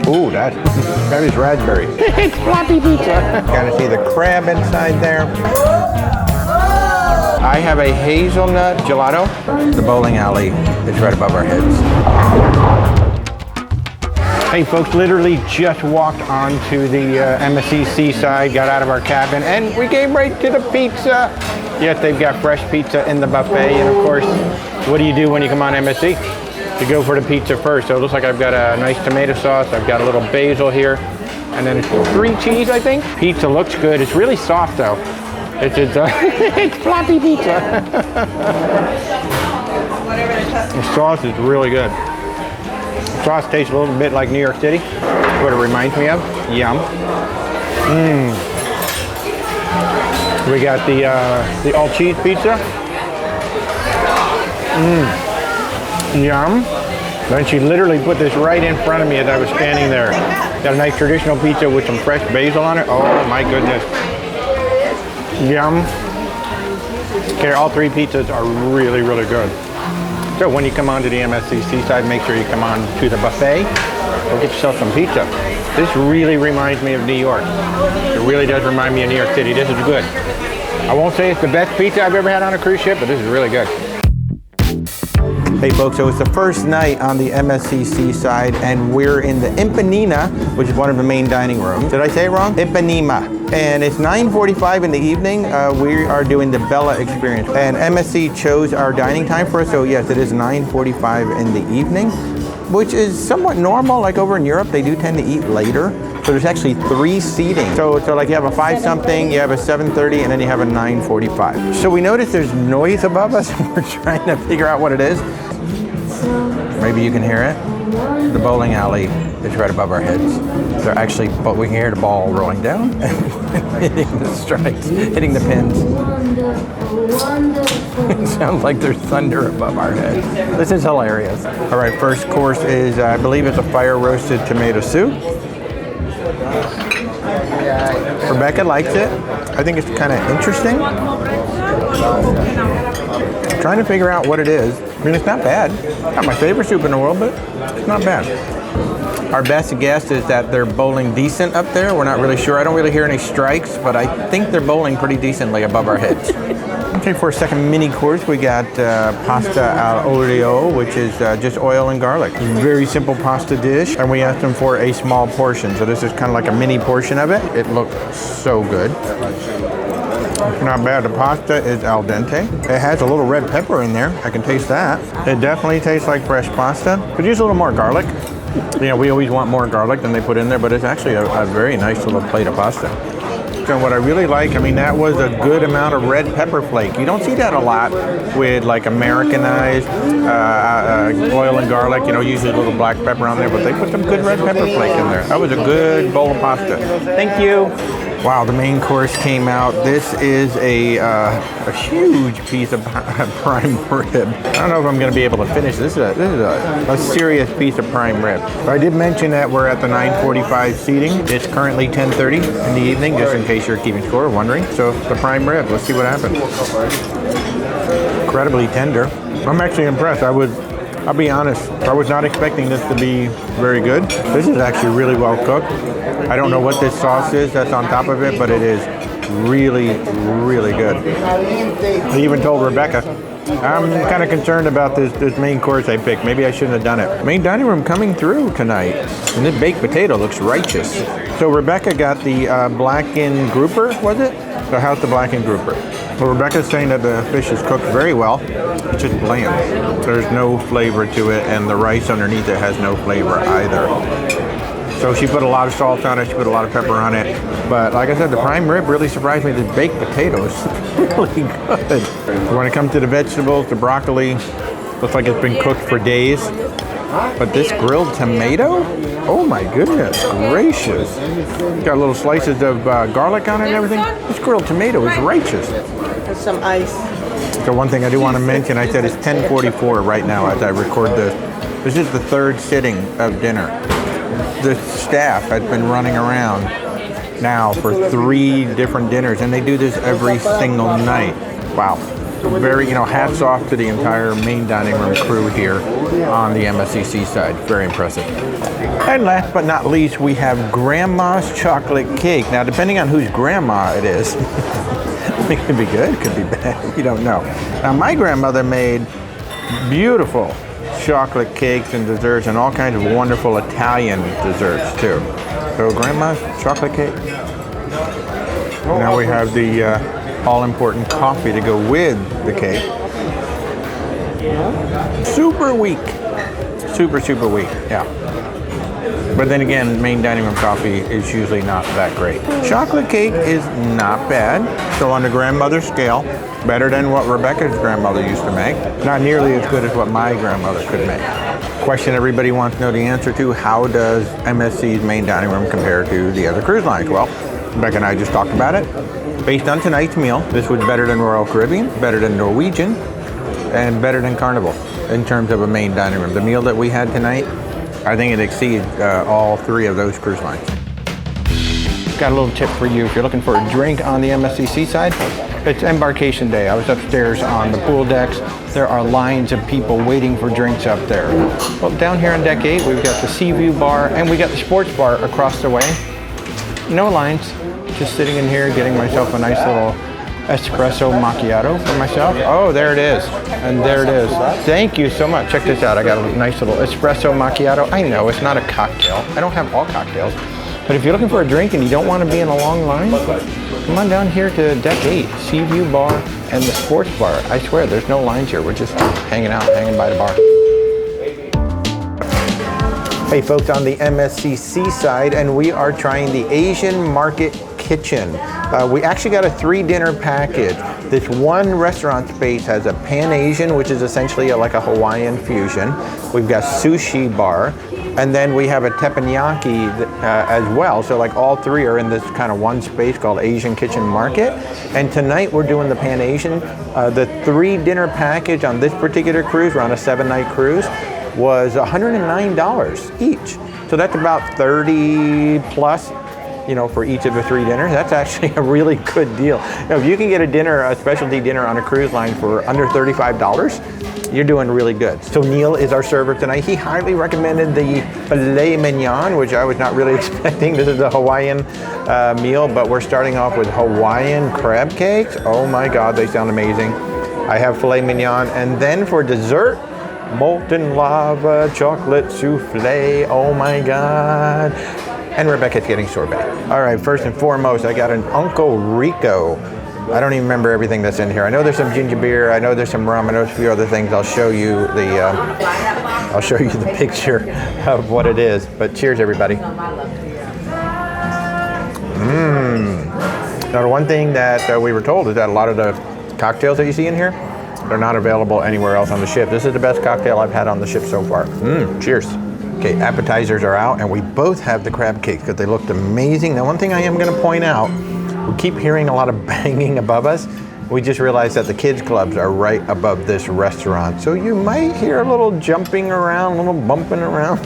Ooh, that is raspberry. It's floppy pizza. Gotta see the crab inside there. I have a hazelnut gelato. The bowling alley is right above our heads. Hey folks, literally just walked onto the MSC Seaside, got out of our cabin, and we came right to the pizza. Yes, they've got fresh pizza in the buffet, and of course, what do you do when you come on MSC? You go for the pizza first. So it looks like I've got a nice tomato sauce, I've got a little basil here, and then it's 3 cheese, I think. Pizza looks good. It's really soft though. It's floppy pizza. The sauce is really good. The sauce tastes a little bit like New York City. That's what it reminds me of. Yum. We got the all cheese pizza. Yum. Then she literally put this right in front of me as I was standing there. Got a nice traditional pizza with some fresh basil on it. Oh my goodness. Yum. Okay, all 3 pizzas are really, really good. So when you come on to the MSC Seaside, make sure you come on to the buffet or get yourself some pizza. This really reminds me of New York. It really does remind me of New York City. This is good. I won't say it's the best pizza I've ever had on a cruise ship, but this is really good. Hey folks, so it's the first night on the MSC Seaside and we're in the Empanina, which is one of the main dining rooms. Did I say it wrong? Empanima. And it's 9:45 in the evening. We are doing the Bella experience. And MSC chose our dining time for us, so yes, it is 9:45 in the evening, which is somewhat normal. Like over in Europe, they do tend to eat later. So there's actually 3 seating. So like you have a 5-something, you have a 7:30, and then you have a 9:45. So we notice there's noise above us, and we're trying to figure out what it is. Maybe you can hear it. The bowling alley is right above our heads. They're actually, but we can hear the ball rolling down and hitting the strikes, hitting the pins. It sounds like there's thunder above our heads. This is hilarious. All right, first course is, I believe it's a fire roasted tomato soup. Rebecca likes it. I think it's kind of interesting. I'm trying to figure out what it is. I mean, it's not bad. Not my favorite soup in the world, but it's not bad. Our best guess is that they're bowling decent up there. We're not really sure. I don't really hear any strikes, but I think they're bowling pretty decently above our heads. Okay, for a second mini course, we got pasta al olio, which is just oil and garlic. Very simple pasta dish, and we asked them for a small portion. So this is kind of like a mini portion of it. It looked so good. Not bad. The pasta is al dente. It has a little red pepper in there. I can taste that. It definitely tastes like fresh pasta. Could use a little more garlic. You know, we always want more garlic than they put in there, but it's actually a very nice little plate of pasta. So what I really like, I mean, that was a good amount of red pepper flake. You don't see that a lot with like Americanized oil and garlic, you know, usually a little black pepper on there, but they put some good red pepper flake in there. That was a good bowl of pasta. Thank you. Wow, the main course came out. This is a huge piece of prime rib. I don't know if I'm going to be able to finish this. This is a serious piece of prime rib. So I did mention that we're at the 9:45 seating. It's currently 10:30 in the evening, just in case you're keeping score or wondering. So the prime rib, let's see what happens. Incredibly tender. I'm actually impressed. I'll be honest, I was not expecting this to be very good. This is actually really well cooked. I don't know what this sauce is that's on top of it, but it is really, really good. I even told Rebecca, I'm kind of concerned about this main course I picked. Maybe I shouldn't have done it. Main dining room coming through tonight. And this baked potato looks righteous. So Rebecca got the blackened grouper, was it? So how's the blackened grouper? Well, Rebecca's saying that the fish is cooked very well. It's just bland. There's no flavor to it, and the rice underneath it has no flavor either. So she put a lot of salt on it, she put a lot of pepper on it. But like I said, the prime rib really surprised me. The baked potato is really good. When it comes to the vegetables, the broccoli looks like it's been cooked for days. But this grilled tomato, oh my goodness gracious. Got little slices of garlic on it and everything. This grilled tomato is righteous. With some ice. So one thing I do want to mention, I said it's 10:44 right now as I record this. This is the 3rd sitting of dinner. The staff has been running around now for 3 different dinners, and they do this every single night. Wow. very, hats off to the entire main dining room crew here on the MSC Seaside. Very impressive. And last but not least, we have Grandma's chocolate cake. Now, depending on whose grandma it is, it could be good, it could be bad, you don't know. Now, my grandmother made beautiful chocolate cakes and desserts and all kinds of wonderful Italian desserts too. So Grandma's chocolate cake. Now we have the all-important coffee to go with the cake. Super weak. Super weak, yeah. But then again, main dining room coffee is usually not that great. Chocolate cake is not bad. So on the grandmother scale, better than what Rebecca's grandmother used to make. Not nearly as good as what my grandmother could make. Question everybody wants to know the answer to: how does MSC's main dining room compare to the other cruise lines? Well, Rebecca and I just talked about it. Based on tonight's meal, this was better than Royal Caribbean, better than Norwegian, and better than Carnival in terms of a main dining room. The meal that we had tonight, I think it exceeds all three of those cruise lines. Got a little tip for you if you're looking for a drink on the MSC Seaside. It's embarkation day. I was upstairs on the pool decks. There are lines of people waiting for drinks up there. Well, down here on deck 8, we've got the Sea View bar and we got the sports bar across the way. No lines, just sitting in here getting myself a nice little espresso macchiato for myself. Oh, there it is. And there it is. Thank you so much. Check this out. I got a nice little espresso macchiato. I know it's not a cocktail. I don't have all cocktails. But if you're looking for a drink and you don't want to be in a long line, come on down here to deck 8, Sea View bar and the sports bar. I swear there's no lines here. We're just hanging out, hanging by the bar. Hey folks, on the MSC Seaside, and we are trying the Asian Market Kitchen. We actually got a 3-dinner package. This one restaurant space has a Pan-Asian, which is essentially like a Hawaiian fusion. We've got sushi bar, and then we have a teppanyaki as well. So like all three are in this kind of one space called Asian Kitchen Market. And tonight we're doing the Pan-Asian. The 3-dinner package on this particular cruise, we're on a 7-night cruise, was $109 each. So that's about 30 plus, for each of the 3 dinners. That's actually a really good deal. Now, if you can get a dinner, a specialty dinner on a cruise line for under $35, you're doing really good. So Neil is our server tonight. He highly recommended the filet mignon, which I was not really expecting. This is a Hawaiian meal, but we're starting off with Hawaiian crab cakes. Oh my God, they sound amazing. I have filet mignon, and then for dessert, molten lava chocolate souffle. Oh my God. And Rebecca's getting sorbet. All right, first and foremost, I got an Uncle Rico. I don't even remember everything that's in here. I know there's some ginger beer. I know there's some rum. I know there's a few other things. I'll show you the picture of what it is. But cheers, everybody. Now, the one thing that we were told is that a lot of the cocktails that you see in here, they're not available anywhere else on the ship. This is the best cocktail I've had on the ship so far. Cheers. Okay, appetizers are out, and we both have the crab cakes because they looked amazing. Now, one thing I am going to point out, we keep hearing a lot of banging above us. We just realized that the kids' clubs are right above this restaurant. So you might hear a little jumping around, a little bumping around.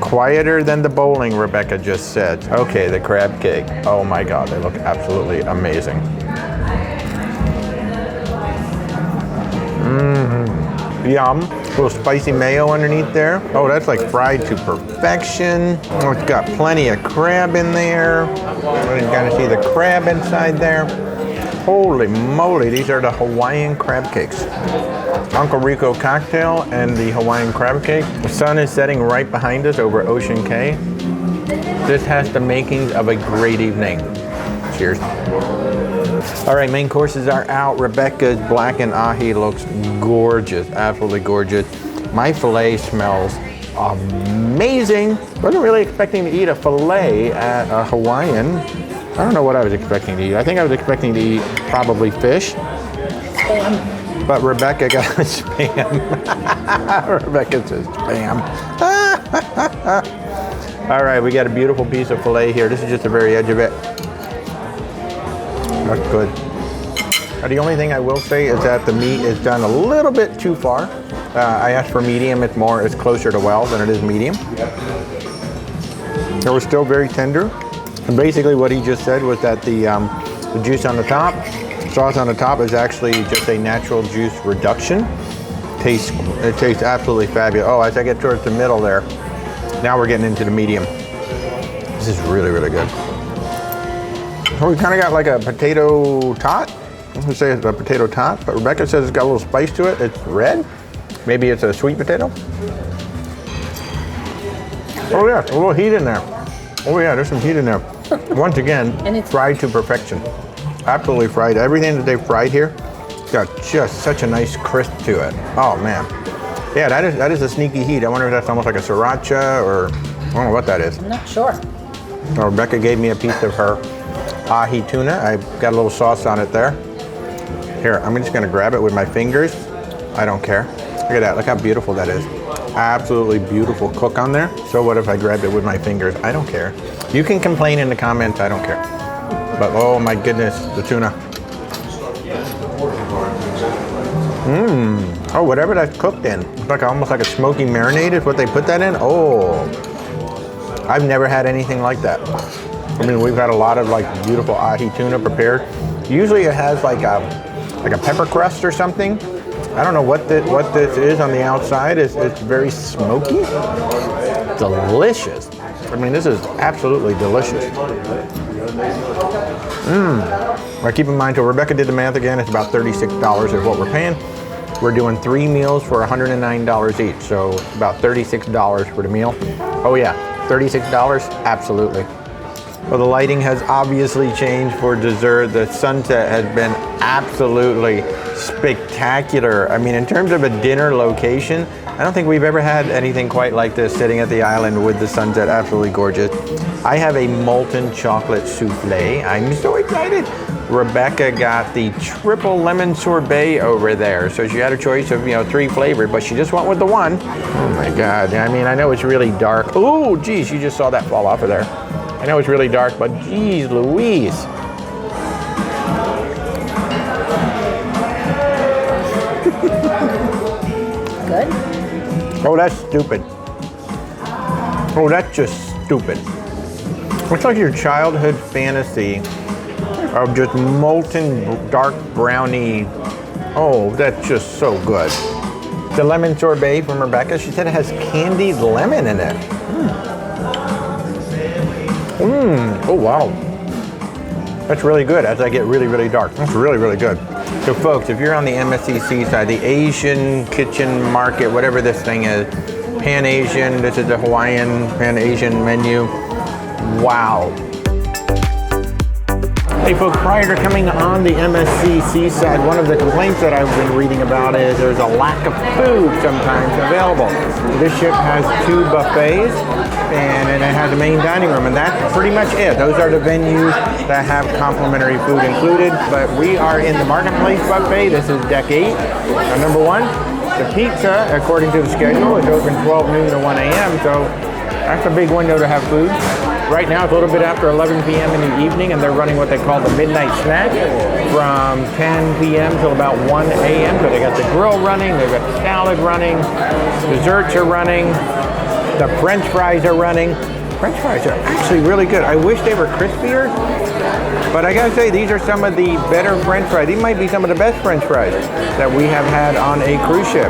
Quieter than the bowling, Rebecca just said. Okay, the crab cake. Oh my God, they look absolutely amazing. Yum. A little spicy mayo underneath there. Oh, that's like fried to perfection. Oh, it's got plenty of crab in there. You can kind of see the crab inside there. Holy moly, these are the Hawaiian crab cakes. Uncle Rico cocktail and the Hawaiian crab cake. The sun is setting right behind us over Ocean Cay. This has the makings of a great evening. Cheers. All right, main courses are out. Rebecca's blackened ahi looks gorgeous, absolutely gorgeous. My filet smells amazing. Wasn't really expecting to eat a filet at a Hawaiian. I don't know what I was expecting to eat. I think I was expecting to eat probably fish. Spam. But Rebecca got spam. Rebecca says spam. All right, we got a beautiful piece of filet here. This is just the very edge of it. That's good. The only thing I will say is that the meat is done a little bit too far. I asked for medium. It's closer to well than it is medium. It was still very tender. And basically what he just said was that the juice on the top sauce on the top is actually just a natural juice reduction. It tastes absolutely fabulous. Oh, as I get towards the middle there, now we're getting into the medium. This is really, really good. So we kind of got like a potato tot. I'm gonna say it's a potato tot, but Rebecca says it's got a little spice to it. It's red. Maybe it's a sweet potato. Oh yeah, a little heat in there. Oh yeah, there's some heat in there. Once again, and it's fried to perfection. Absolutely fried. Everything that they fried here got just such a nice crisp to it. Oh man. Yeah, that is a sneaky heat. I wonder if that's almost like a sriracha or I don't know what that is. I'm not sure. Well, Rebecca gave me a piece of her ahi tuna. I got a little sauce on it there. Here, I'm just gonna grab it with my fingers. I don't care. Look at that, look how beautiful that is. Absolutely beautiful cook on there. So what if I grabbed it with my fingers? I don't care. You can complain in the comments, I don't care. But oh my goodness, the tuna. Oh, whatever that's cooked in. It's like almost like a smoky marinade is what they put that in. Oh, I've never had anything like that. I mean, we've had a lot of like beautiful ahi tuna prepared. Usually it has like a pepper crust or something. I don't know what this is on the outside. It's very smoky. Delicious. I mean, this is absolutely delicious. Now keep in mind, so Rebecca did the math again, it's about $36 is what we're paying. We're doing 3 meals for $109 each, so about $36 for the meal. Oh yeah, $36, absolutely. Well, the lighting has obviously changed for dessert. The sunset has been absolutely spectacular. I mean, in terms of a dinner location, I don't think we've ever had anything quite like this, sitting at the island with the sunset, absolutely gorgeous. I have a molten chocolate souffle. I'm so excited. Rebecca got the triple lemon sorbet over there. So she had a choice of, 3 flavors, but she just went with the one. Oh my God, I mean, I know it's really dark. Oh, geez, you just saw that fall off of there. I know it's really dark, but geez Louise. Good? Oh, that's stupid. Oh, that's just stupid. It's like your childhood fantasy of just molten dark brownie. Oh, that's just so good. The lemon sorbet from Rebecca, she said it has candied lemon in it. Oh wow. That's really good as I get really, really dark. That's really, really good. So folks, if you're on the MSC Seaside, the Asian kitchen market, whatever this thing is, Pan-Asian, this is the Hawaiian Pan-Asian menu. Wow. Hey folks, prior to coming on the MSC Seaside, one of the complaints that I've been reading about is there's a lack of food sometimes available. This ship has 2 buffets and it has a main dining room, and that's pretty much it. Those are the venues that have complimentary food included, but we are in the Marketplace buffet. This is deck 8. Now, number 1, the pizza, according to the schedule, is open 12 noon to 1 a.m., so that's a big window to have food. Right now it's a little bit after 11 p.m. in the evening, and they're running what they call the midnight snack from 10 p.m. till about 1 a.m. So they got the grill running, they've got the salad running, desserts are running, the French fries are running. French fries are actually really good. I wish they were crispier, but I gotta say, these are some of the better French fries. These might be some of the best French fries that we have had on a cruise ship.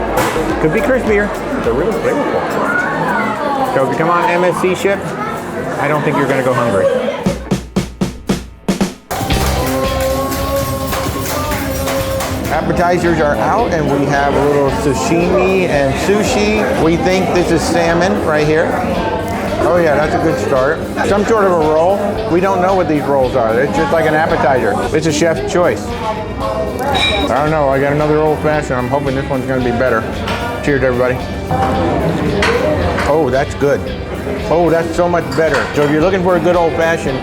Could be crispier, they're really flavorful. So if you come on MSC ship, I don't think you're gonna go hungry. Appetizers are out, and we have a little sashimi and sushi. We think this is salmon right here. Oh yeah, that's a good start. Some sort of a roll. We don't know what these rolls are. It's just like an appetizer. It's a chef's choice. I don't know, I got another old fashioned. I'm hoping this one's gonna be better. Cheers, everybody. Oh, that's good. Oh, that's so much better. So if you're looking for a good old fashioned,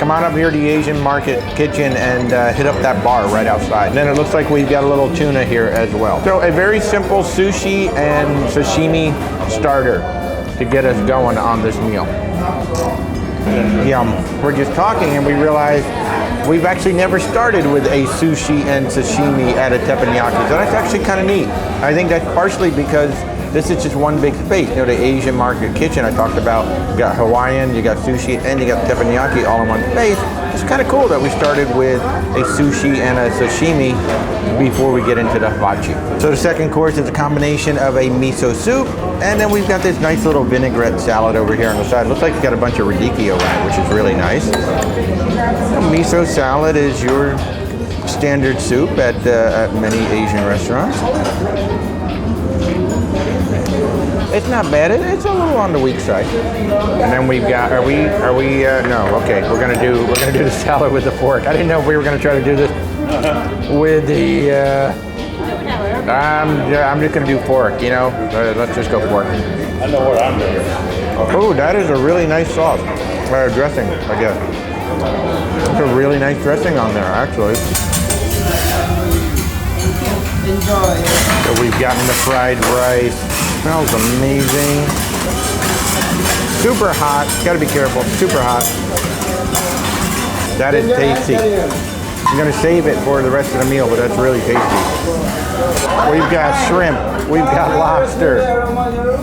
come on up here to the Asian Market Kitchen and hit up that bar right outside. And then it looks like we've got a little tuna here as well. So a very simple sushi and sashimi starter to get us going on this meal. Yum. We're just talking and we realize we've actually never started with a sushi and sashimi at a teppanyaki. So that's actually kind of neat. I think that's partially because this is just one big space. The Asian Market Kitchen I talked about, you got Hawaiian, you got sushi, and you got teppanyaki all in one space. It's kind of cool that we started with a sushi and a sashimi before we get into the hibachi. So the second course is a combination of a miso soup, and then we've got this nice little vinaigrette salad over here on the side. Looks like it's got a bunch of radicchio in it, which is really nice. A miso salad is your standard soup at many Asian restaurants. It's not bad. It's a little on the weak side. And then we've got. No. Okay. We're gonna do the salad with the fork. I didn't know if we were gonna try to do this with the. I'm just gonna do fork. You know. Let's just go fork. I know what I'm doing. Oh, that is a really nice sauce. Dressing, I guess. It's a really nice dressing on there, actually. Enjoy. So we've gotten the fried rice. Smells amazing. Super hot. Gotta be careful. Super hot. That is tasty. I'm gonna save it for the rest of the meal, but that's really tasty. We've got shrimp. We've got lobster.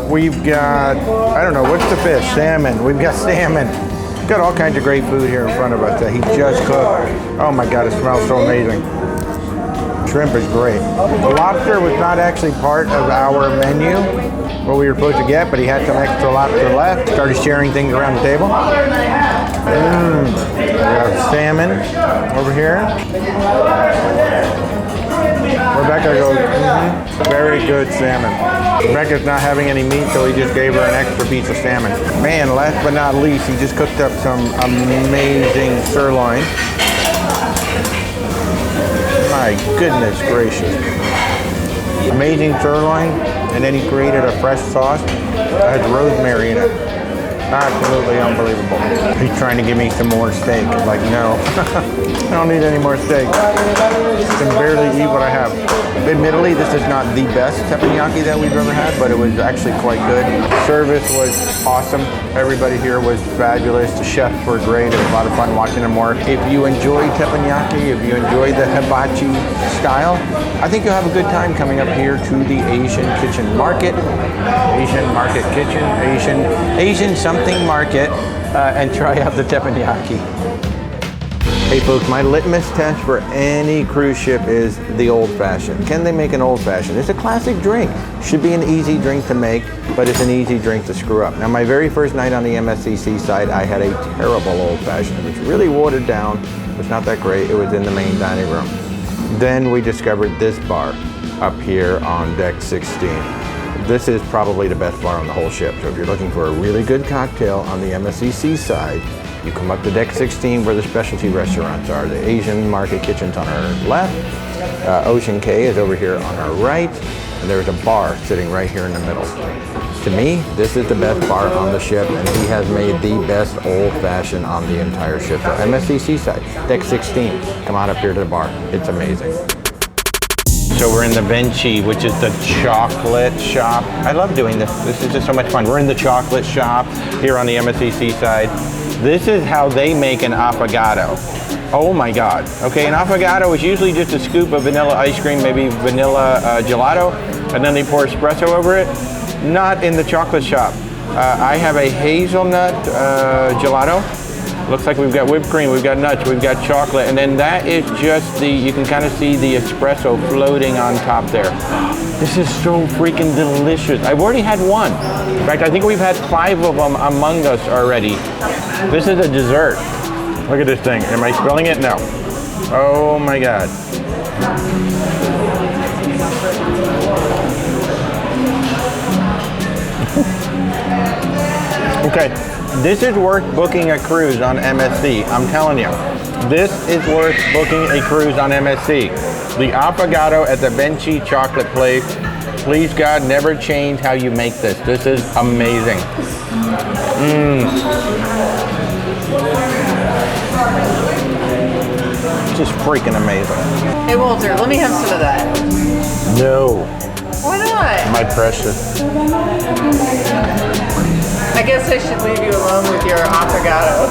We've got, I don't know, what's the fish? Salmon. We've got salmon. We've got all kinds of great food here in front of us that he just cooked. Oh my God, it smells so amazing. Shrimp is great. The lobster was not actually part of our menu, what we were supposed to get, but he had some extra lobster left. Started sharing things around the table. We got salmon over here. Rebecca goes, very good salmon. Rebecca's not having any meat, so he just gave her an extra piece of salmon. Man, last but not least, he just cooked up some amazing sirloin. My goodness gracious. Amazing sirloin, and then he created a fresh sauce that has rosemary in it. Absolutely unbelievable. He's trying to give me some more steak. I'm like, no, I don't need any more steak. I can barely eat what I have. Admittedly, this is not the best teppanyaki that we've ever had, but it was actually quite good. Service was awesome. Everybody here was fabulous. The chefs were great. It was a lot of fun watching them work. If you enjoy teppanyaki, if you enjoy the hibachi style, I think you'll have a good time coming up here to the Asian Kitchen Market. Asian Market Kitchen, Asian something market, and try out the teppanyaki. Hey folks, my litmus test for any cruise ship is the old-fashioned. Can they make an old-fashioned? It's a classic drink. Should be an easy drink to make, but it's an easy drink to screw up. Now, my very first night on the MSC Seaside, I had a terrible old-fashioned. It was really watered down. It was not that great. It was in the main dining room. Then we discovered this bar up here on deck 16. This is probably the best bar on the whole ship. So if you're looking for a really good cocktail on the MSC Seaside, you come up to deck 16 where the specialty restaurants are. The Asian Market Kitchen's on our left. Ocean K is over here on our right. And there's a bar sitting right here in the middle. To me, this is the best bar on the ship, and he has made the best old-fashioned on the entire ship. So MSC Seaside, deck 16. Come on up here to the bar. It's amazing. So we're in the Vinci, which is the chocolate shop. I love doing this. This is just so much fun. We're in the chocolate shop here on the MSC Seaside. This is how they make an affogato. Oh my God. Okay, an affogato is usually just a scoop of vanilla ice cream, maybe vanilla gelato, and then they pour espresso over it. Not in the chocolate shop. I have a hazelnut gelato. Looks like we've got whipped cream, we've got nuts, we've got chocolate, and then that is just you can kind of see the espresso floating on top there. This is so freaking delicious. I've already had one. In fact, I think we've had 5 of them among us already. This is a dessert. Look at this thing. Am I spilling it? No. Oh my God. Okay, this is worth booking a cruise on MSC. I'm telling you, this is worth booking a cruise on MSC. The affogato at the Vinci chocolate place. Please God, never change how you make this. This is amazing. Just freaking amazing. Hey Walter, let me have some of that. No. Why not? My precious. I guess I should leave you alone with your affogato.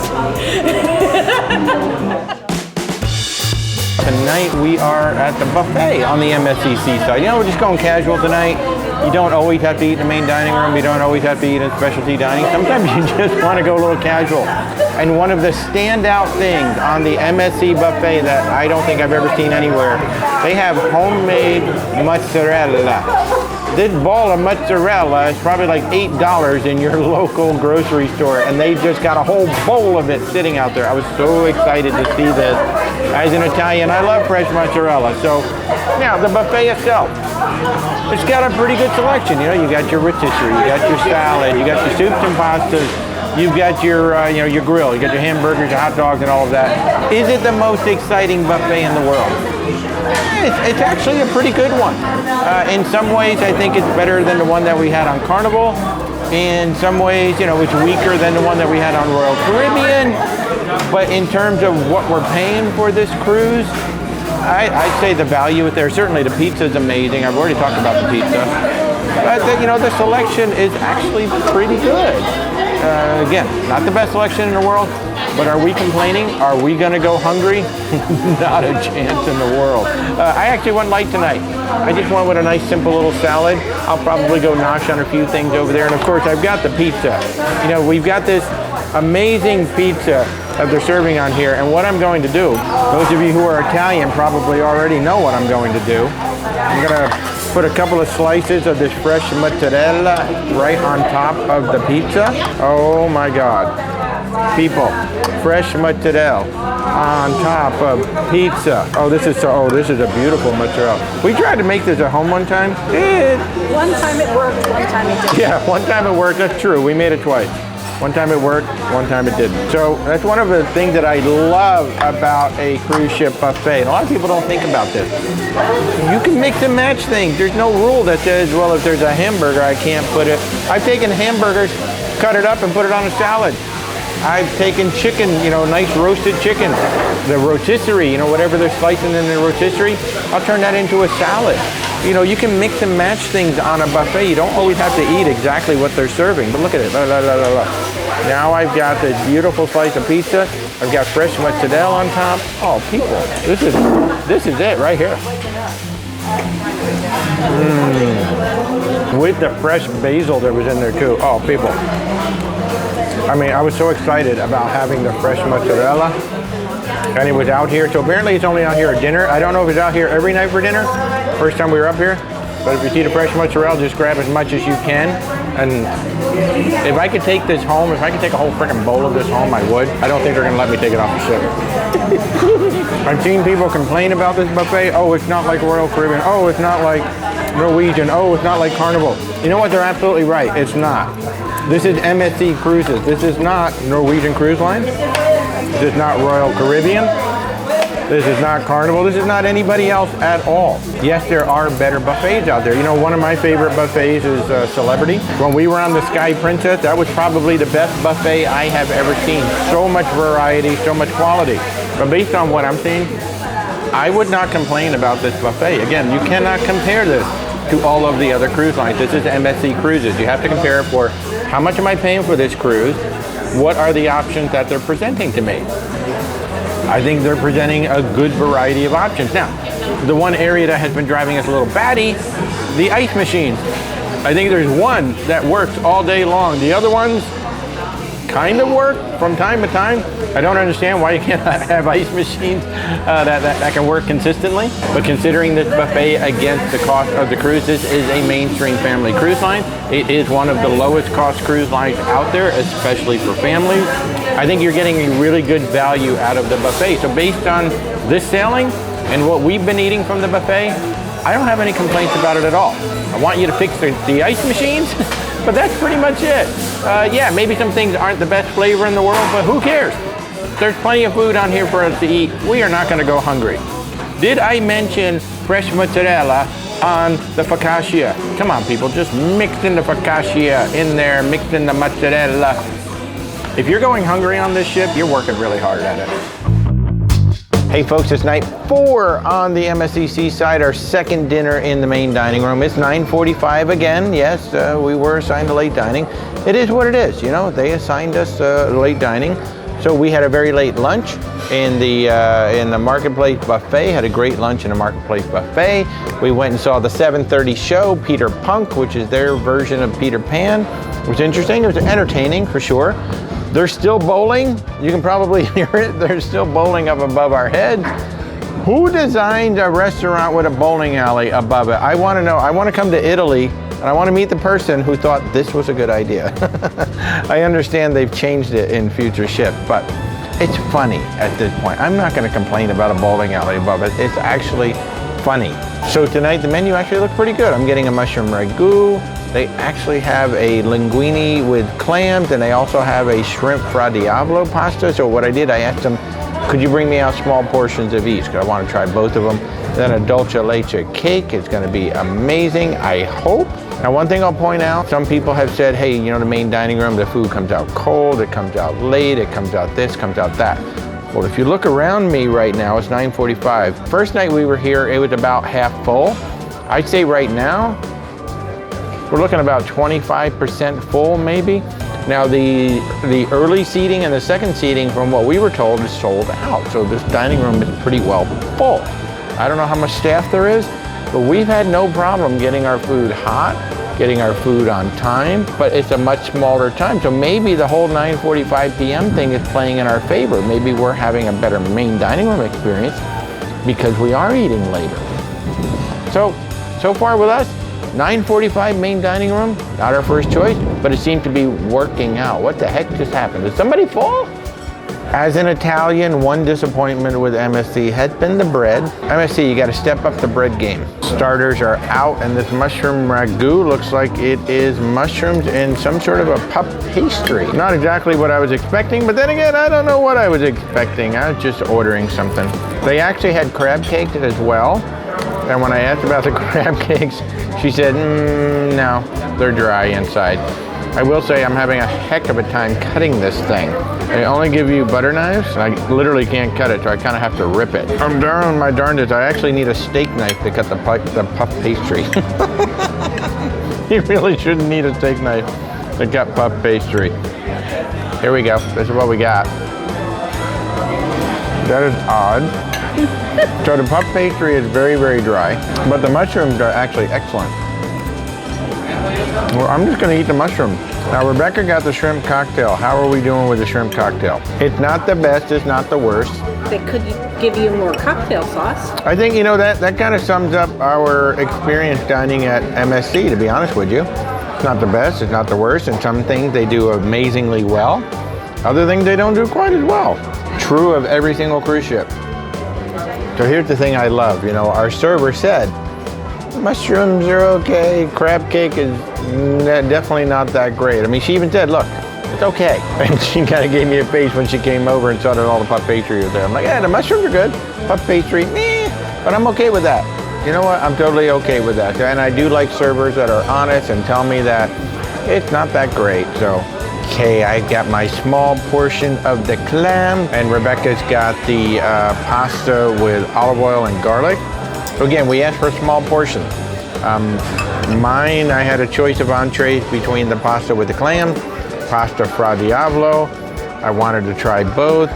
tonight we are at the buffet on the MSC Seaside. You know, we're just going casual tonight. You don't always have to eat in the main dining room. You don't always have to eat in specialty dining. Sometimes you just want to go a little casual. And one of the standout things on the MSC buffet that I don't think I've ever seen anywhere, they have homemade mozzarella. This ball of mozzarella is probably like $8 in your local grocery store, and they just got a whole bowl of it sitting out there. I was so excited to see this. As an Italian, I love fresh mozzarella. So now the buffet itself, it's got a pretty good selection. You know, you got your rotisserie, you got your salad, you got your soups and pastas, you've got your your grill, you got your hamburgers, your hot dogs, and all of that. Is it the most exciting buffet in the world? It's actually a pretty good one. In some ways, I think it's better than the one that we had on Carnival. In some ways, you know, it's weaker than the one that we had on Royal Caribbean. But in terms of what we're paying for this cruise, I'd say the value is there. Certainly the pizza is amazing. I've already talked about the pizza. But the selection is actually pretty good. Again, not the best selection in the world, but are we complaining? Are we going to go hungry? Not a chance in the world. I actually went light tonight. I just went with a nice simple little salad. I'll probably go nosh on a few things over there. And of course, I've got the pizza. You know, we've got this amazing pizza that they're serving on here. And what I'm going to do, those of you who are Italian probably already know what I'm going to do. I'm going to put a couple of slices of this fresh mozzarella right on top of the pizza. Oh my God. People, fresh mozzarella on top of pizza. This is a beautiful mozzarella. We tried to make this at home one time. One time it worked, one time it didn't. Yeah, one time it worked. That's true. We made it twice. One time it worked, one time it didn't. So that's one of the things that I love about a cruise ship buffet. And a lot of people don't think about this. You can mix and match things. There's no rule that says, well, if there's a hamburger, I can't put it. I've taken hamburgers, cut it up and put it on a salad. I've taken chicken, nice roasted chicken. The rotisserie, whatever they're slicing in the rotisserie, I'll turn that into a salad. You can mix and match things on a buffet. You don't always have to eat exactly what they're serving. But look at it. Now I've got this beautiful slice of pizza. I've got fresh mozzarella on top. Oh, people, this is it right here. With the fresh basil that was in there too. Oh, people. I mean, I was so excited about having the fresh mozzarella, and it was out here. So apparently it's only out here at dinner. I don't know if it's out here every night for dinner. First time we were up here. But if you see the fresh mozzarella, just grab as much as you can. And if I could take this home, if I could take a whole freaking bowl of this home, I would. I don't think they're gonna let me take it off the ship. I've seen people complain about this buffet. Oh, it's not like Royal Caribbean. Oh, it's not like Norwegian. Oh, it's not like Carnival. You know what? They're absolutely right. It's not. This is MSC Cruises. This is not Norwegian Cruise Line. This is not Royal Caribbean. This is not Carnival. This is not anybody else at all. Yes, there are better buffets out there. One of my favorite buffets is Celebrity. When we were on the Sky Princess, that was probably the best buffet I have ever seen. So much variety, so much quality. But based on what I'm seeing, I would not complain about this buffet. Again, you cannot compare this to all of the other cruise lines. This is MSC Cruises. You have to compare it for how much am I paying for this cruise? What are the options that they're presenting to me? I think they're presenting a good variety of options. Now, the one area that has been driving us a little batty, the ice machines. I think there's one that works all day long. The other ones kind of work from time to time. I don't understand why you can't have ice machines that can work consistently. But considering this buffet against the cost of the cruise, this is a mainstream family cruise line. It is one of the lowest cost cruise lines out there, especially for families. I think you're getting a really good value out of the buffet. So based on this sailing and what we've been eating from the buffet, I don't have any complaints about it at all. I want you to fix the ice machines, but that's pretty much it. Yeah, maybe some things aren't the best flavor in the world, but who cares? There's plenty of food on here for us to eat. We are not gonna go hungry. Did I mention fresh mozzarella on the focaccia? Come on, people, just mix in the focaccia in there, mix in the mozzarella. If you're going hungry on this ship, you're working really hard at it. Hey folks, it's night 4 on the MSC Seaside, our second dinner in the main dining room. It's 9:45 again. Yes, we were assigned to late dining. It is what it is, they assigned us late dining. So we had a very late lunch. in the Marketplace buffet. Had a great lunch in the Marketplace buffet. We went and saw the 7:30 show, Peter Punk, which is their version of Peter Pan. It was interesting. It was entertaining for sure. They're still bowling. You can probably hear it. They're still bowling up above our heads. Who designed a restaurant with a bowling alley above it? I want to know. I want to come to Italy and I want to meet the person who thought this was a good idea. I understand they've changed it in future ships, but it's funny at this point. I'm not going to complain about a bowling alley above it. It's actually funny. So tonight the menu actually looked pretty good. I'm getting a mushroom ragu. They actually have a linguine with clams, and they also have a shrimp fra diavolo pasta. So what I did, I asked them, could you bring me out small portions of each? Because I want to try both of them. Then a dulce leche cake. It's going to be amazing, I hope. Now, one thing I'll point out, some people have said, hey, you know, the main dining room, the food comes out cold, it comes out late, it comes out this, comes out that. Well, if you look around me right now, it's 9:45. First night we were here, it was about half full. I'd say right now, we're looking about 25% full, maybe. Now, the early seating and the second seating, from what we were told, is sold out. So this dining room is pretty well full. I don't know how much staff there is, but we've had no problem getting our food hot, getting our food on time, but it's a much smaller time. So maybe the whole 9:45 p.m. thing is playing in our favor. Maybe we're having a better main dining room experience because we are eating later. So far with us, 9:45 main dining room, not our first choice, but it seemed to be working out. What the heck just happened? Did somebody fall? As an Italian, one disappointment with MSC has been the bread. MSC, you got to step up the bread game. Starters are out, and this mushroom ragu looks like it is mushrooms in some sort of a puff pastry. Not exactly what I was expecting, but then again, I don't know what I was expecting. I was just ordering something. They actually had crab cakes as well, and when I asked about the crab cakes, she said, no, they're dry inside. I will say I'm having a heck of a time cutting this thing. They only give you butter knives, and I literally can't cut it, so I kind of have to rip it. I'm down my darndest. I actually need a steak knife to cut the puff pastry. You really shouldn't need a steak knife to cut puff pastry. Here we go. This is what we got. That is odd. So the puff pastry is very, very dry, but the mushrooms are actually excellent. Well, I'm just going to eat the mushrooms. Now, Rebecca got the shrimp cocktail. How are we doing with the shrimp cocktail? It's not the best, it's not the worst. They could give you more cocktail sauce. I think, you know, that kind of sums up our experience dining at MSC, to be honest with you. It's not the best, it's not the worst, and some things they do amazingly well. Other things they don't do quite as well. True of every single cruise ship. So here's the thing I love, you know, our server said, mushrooms are okay, crab cake is definitely not that great. I mean, she even said, look, it's okay. And she kind of gave me a face when she came over and saw that all the puff pastry was there. I'm like, yeah, the mushrooms are good. Puff pastry, meh, but I'm okay with that. You know what, I'm totally okay with that. And I do like servers that are honest and tell me that it's not that great, so. Okay, I got my small portion of the clam, and Rebecca's got the pasta with olive oil and garlic. So again, we asked for a small portion. Mine, I had a choice of entrees between the pasta with the clam, pasta fra diavolo. I wanted to try both,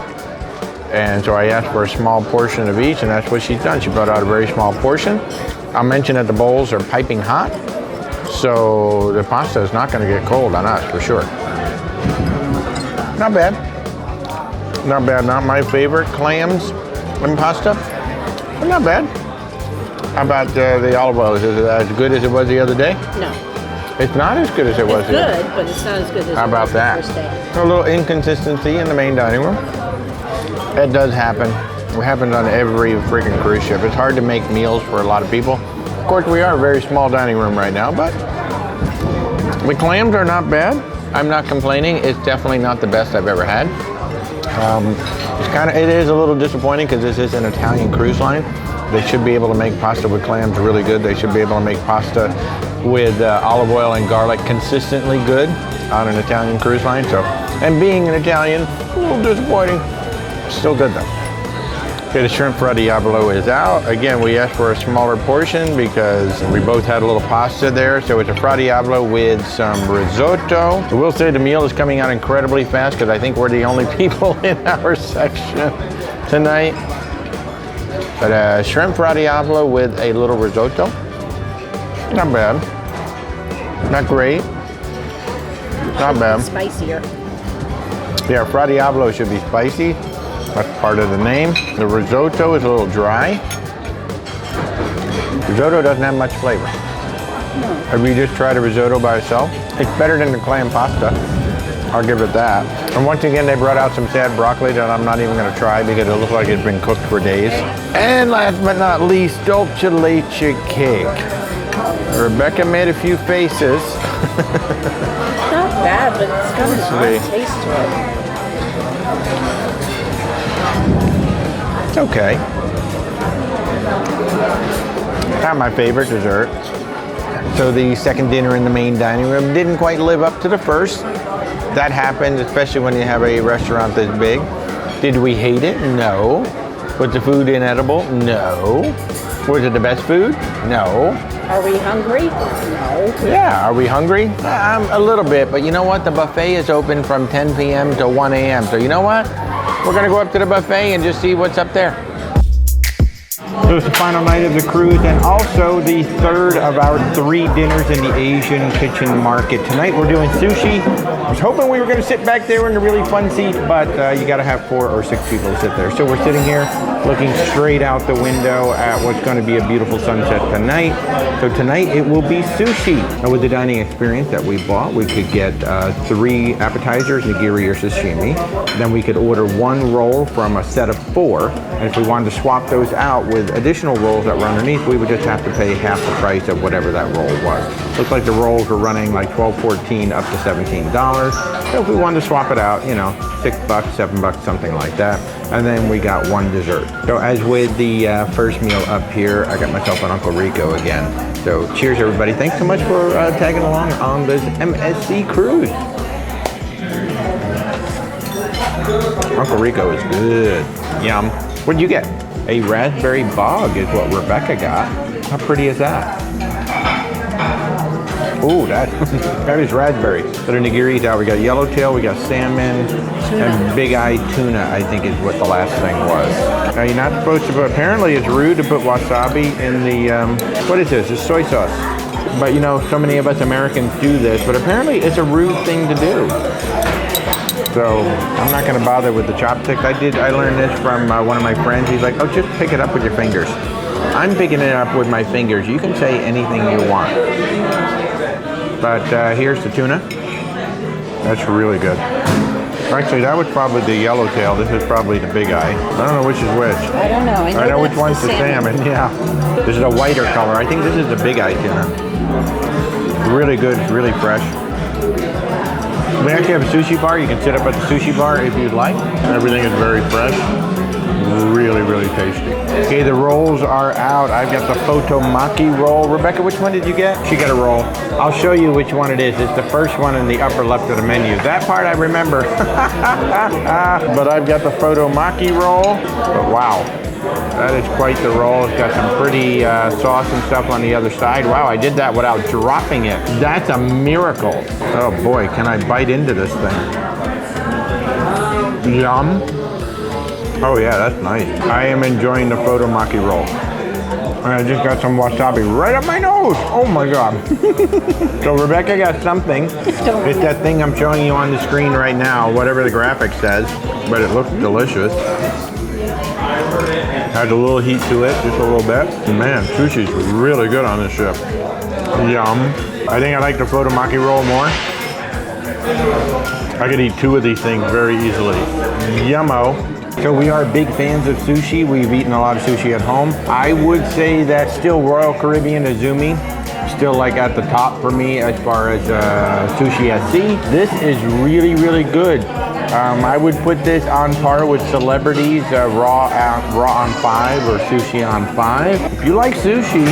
and so I asked for a small portion of each, and that's what she's done. She brought out a very small portion. I'll mention that the bowls are piping hot, so the pasta is not going to get cold on us for sure. Not bad. Not bad. Not my favorite clams and pasta, but not bad. How about the olive oil? Is it as good as it was the other day? No. It's not as good as it was. It's good, but it's not as good as How it about was that? the first day. A little inconsistency in the main dining room. It does happen. It happens on every freaking cruise ship. It's hard to make meals for a lot of people. Of course, we are a very small dining room right now, but the clams are not bad. I'm not complaining. It's definitely not the best I've ever had. It is a little disappointing because this is an Italian cruise line. They should be able to make pasta with clams really good. They should be able to make pasta with olive oil and garlic consistently good on an Italian cruise line. So, and being an Italian, a little disappointing. Still good though. Okay, the shrimp fra diavolo is out. Again, we asked for a smaller portion because we both had a little pasta there. So it's a fra diavolo with some risotto. I will say the meal is coming out incredibly fast because I think we're the only people in our section. tonight. But a shrimp fra diavolo with a little risotto. Not bad. Not great. Not bad. Spicier. Yeah, fra diavolo should be spicy. That's part of the name. The risotto is a little dry. Risotto doesn't have much flavor. Have you just tried a risotto by itself? It's better than the clam pasta. I'll give it that. And once again, they brought out some sad broccoli that I'm not even gonna try because it looks like it's been cooked for days. And last but not least, dulce leche cake. Rebecca made a few faces. Not bad, but it's got an odd taste to it. It's okay. Not my favorite dessert. So the second dinner in the main dining room didn't quite live up to the first. That happens, especially when you have a restaurant this big. Did we hate it? No. Was the food inedible? No. Was it the best food? No. Are we hungry? No. Yeah, are we hungry? A little bit, but you know what? The buffet is open from 10 p.m. to 1 a.m. So you know what? We're gonna go up to the buffet and just see what's up there. So it's the final night of the cruise and also the third of our 3 dinners in the Asian kitchen market. Tonight we're doing sushi. I was hoping we were going to sit back there in a really fun seat, but you got to have 4 or 6 people to sit there. So we're sitting here looking straight out the window at what's going to be a beautiful sunset tonight. So tonight it will be sushi. And with the dining experience that we bought, we could get 3 appetizers, nigiri or sashimi. Then we could order 1 roll from a set of 4. And if we wanted to swap those out with additional rolls that were underneath, we would just have to pay half the price of whatever that roll was. Looks like the rolls were running like $12, $14, up to $17. So if we wanted to swap it out, you know, $6, $7, something like that. And then we got 1 dessert. So as with the first meal up here, I got myself an Uncle Rico again. So cheers everybody. Thanks so much for tagging along on this MSC Cruise. Uncle Rico is good. Yum. What'd you get? A raspberry bog is what Rebecca got. How pretty is that? Ooh, that is raspberry. So the nigiri's out. We got yellowtail, we got salmon, and big-eyed tuna, I think is what the last thing was. Now you're not supposed to put, apparently it's rude to put wasabi in the, what is this? It's soy sauce. But you know, so many of us Americans do this, but apparently it's a rude thing to do. So I'm not gonna bother with the chopsticks. I learned this from one of my friends. He's like, oh, just pick it up with your fingers. I'm picking it up with my fingers. You can say anything you want. But here's the tuna. That's really good. Actually, that was probably the yellowtail. This is probably the big eye. I don't know which is which. I don't know. I know which one's the salmon. Yeah. This is a whiter color. I think this is the big eye tuna. Really good, really fresh. We actually have a sushi bar. You can sit up at the sushi bar if you'd like. Everything is very fresh. Really, really tasty. Okay, the rolls are out. I've got the photomaki roll. Rebecca, which one did you get? She got a roll. I'll show you which one it is. It's the first one in the upper left of the menu. That part I remember. But I've got the photomaki roll. But wow, that is quite the roll. It's got some pretty sauce and stuff on the other side. Wow, I did that without dropping it. That's a miracle. Oh boy, can I bite into this thing? Yum. Oh yeah, that's nice. I am enjoying the photomaki roll. And I just got some wasabi right up my nose. Oh my God. So Rebecca got something. It's that thing I'm showing you on the screen right now, whatever the graphic says, but it looks delicious. Has a little heat to it, just a little bit. Man, sushi's really good on this ship. Yum. I think I like the photomaki roll more. I could eat 2 of these things very easily. Yummo. So we are big fans of sushi. We've eaten a lot of sushi at home. I would say that still Royal Caribbean Izumi, still like at the top for me as far as sushi at sea. This is really, really good. I would put this on par with Celebrity's raw on 5 or sushi on 5. If you like sushi,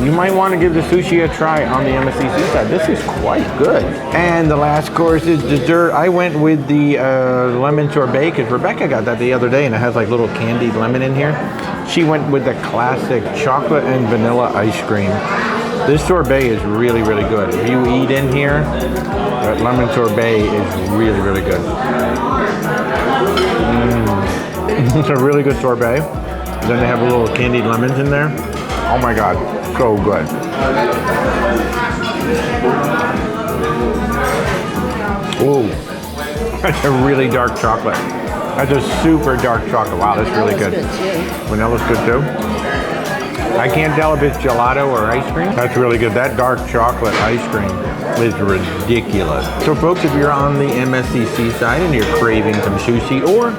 you might want to give the sushi a try on the MSC Seaside. This is quite good. And the last course is dessert. I went with the lemon sorbet because Rebecca got that the other day and it has like little candied lemon in here. She went with the classic chocolate and vanilla ice cream. This sorbet is really, really good. If you eat in here, that lemon sorbet is really, really good. It's a really good sorbet. Then they have a little candied lemons in there. Oh my God, so good. Ooh, that's a really dark chocolate. That's a super dark chocolate. Wow, that's really good. Vanilla's good too. I can't tell if it's gelato or ice cream. That's really good. That dark chocolate ice cream is ridiculous. So folks, if you're on the MSC Seaside and you're craving some sushi, or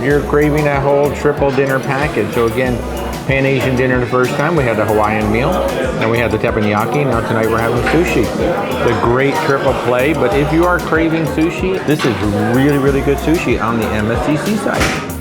you're craving that whole triple dinner package. So again, Pan Asian dinner the first time, we had the Hawaiian meal, then we had the teppanyaki, now tonight we're having sushi. The great triple play, but if you are craving sushi, this is really, really good sushi on the MSC Seaside.